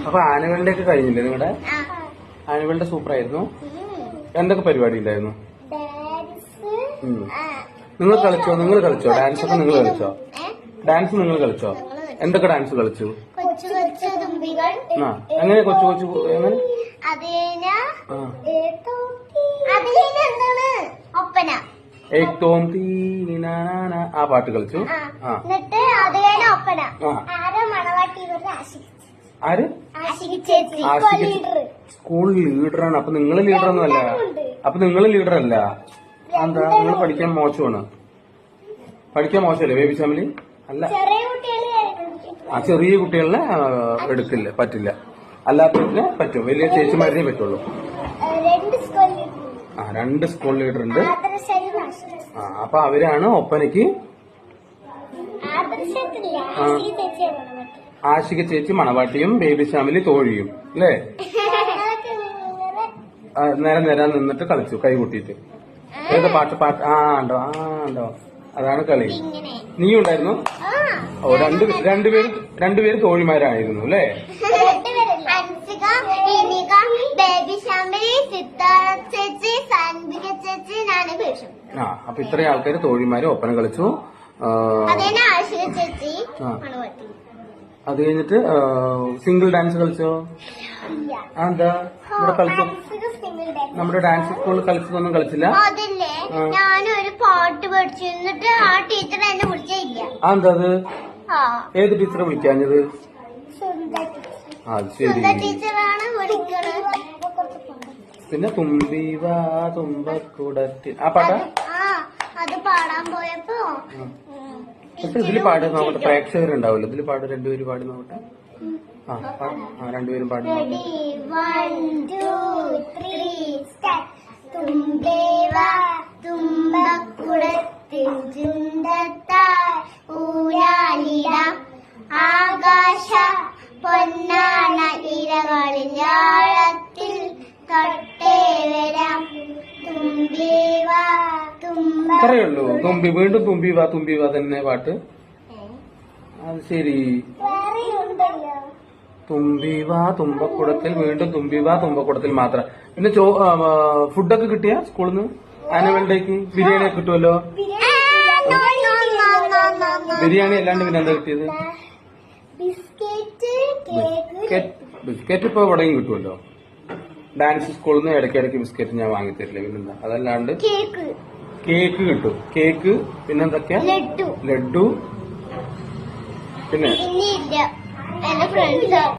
അപ്പൊ ആനുവലിന്റെ ഒക്കെ കഴിഞ്ഞില്ലേ നിങ്ങളുടെ? ആനുവലിന്റെ സൂപ്പർ ആയിരുന്നു. എന്തൊക്കെ പരിപാടി ഉണ്ടായിരുന്നു? നിങ്ങൾ കളിച്ചോ? ഡാൻസ് ഒക്കെ നിങ്ങൾ കളിച്ചോ? ഡാൻസ് നിങ്ങൾ കളിച്ചോ? എന്തൊക്കെ ഡാൻസ് കളിച്ചു? എങ്ങനെ കൊച്ചു കൊച്ചു എങ്ങനെ? ആ പാട്ട് കളിച്ചു. ആര്? സ്കൂൾ ലീഡറാണ്. അപ്പൊ നിങ്ങൾ ലീഡറൊന്നും അല്ല. എന്താ നിങ്ങൾ പഠിക്കാൻ മോശമാണ്? പഠിക്കാൻ മോശമല്ലേ ബേബി ഫാമിലി? അല്ല, ആ ചെറിയ കുട്ടികളെ എടുക്കില്ല, പറ്റില്ല. അല്ലാത്തതിനെ പറ്റും. വലിയ ചേച്ചിമാരിനെ പറ്റുള്ളൂ. 2 സ്കൂൾ ലീഡർ ഉണ്ട്. അപ്പൊ അവരാണ് ഒപ്പനയ്ക്ക്. ആഷിക ചേച്ചി മണവാട്ടിയും ബേബി ഫാമിലി തോഴിയും അല്ലേ? നേരെ നിന്നിട്ട് കളിച്ചു കൈ കൂട്ടിയിട്ട്. ഏത് പാട്ട്? ഉണ്ടോ അതാണ് കളി. നീ ഉണ്ടായിരുന്നു? ഓ, രണ്ടുപേര് തോഴിമാരായിരുന്നു അല്ലേ? അപ്പൊ ഇത്രയും ആൾക്കാര് തോഴിമാര് ഒപ്പന കളിച്ചു. അത് കഴിഞ്ഞിട്ട് സിംഗിൾ ഡാൻസ് കളിച്ചോ? എന്താ ഇവിടെ കളിച്ചോ? നമ്മുടെ ഡാൻസ് സ്കൂളിൽ കളിച്ചതൊന്നും കളിച്ചില്ല? ഞാനൊരു പാട്ട് പഠിച്ചു. എന്നിട്ട് ആ ടീച്ചർ എന്നെ വിളിച്ചില്ല. എന്താ അത്? ഏത് ടീച്ചറെ വിളിക്കാഞ്ഞത്? ശരി. ടീച്ചറാണ് വിളിക്കണത്. പിന്നെ തുമ്പിവാ തുമ്പക്കുടത്തി ആ പാട്ടാ? അത് പാടാൻ പോയപ്പോ ഇതില് പാട് നോക്കട്ടെ. പ്രേക്ഷകരുണ്ടാവില്ല. ഇതില് പാട്. രണ്ടുപേരും പാടി നോക്കട്ടെ. രണ്ടുപേരും പാടി. ആകാശ പൊന്നാണ ഇരകളിൽ ആഴത്തിൽ തൊട്ടേ വരാം. തുമ്പിവാ പറയുള്ളൂ തുമ്പി. വീണ്ടും തുമ്പിവാ തന്നെ പാട്ട്. അത് ശരി. തുമ്പിവാ തുമ്പക്കുടത്തിൽ, വീണ്ടും തുമ്പിവാ തുമ്പക്കുടത്തിൽ മാത്രം. പിന്നെ ഫുഡൊക്കെ കിട്ടിയ സ്കൂളിൽ നിന്ന്? ആനുവൽ ഡേക്ക് ബിരിയാണി ഒക്കെ കിട്ടുമല്ലോ. ബിരിയാണി അല്ലാണ്ട് പിന്നെ എന്താ കിട്ടിയത്? ബിസ്ക്കറ്റ് ഇപ്പൊ എവിടെയും കിട്ടുമല്ലോ. ഡാൻസ് സ്കൂളിൽ നിന്ന് ഇടയ്ക്കിടയ്ക്ക് ബിസ്ക്കറ്റ് ഞാൻ വാങ്ങിത്തരില്ല. പിന്നെന്താ? അതല്ലാണ്ട് കേക്ക് കിട്ടും. കേക്ക് പിന്നെന്തൊക്കെയാ? ലഡു. പിന്നെ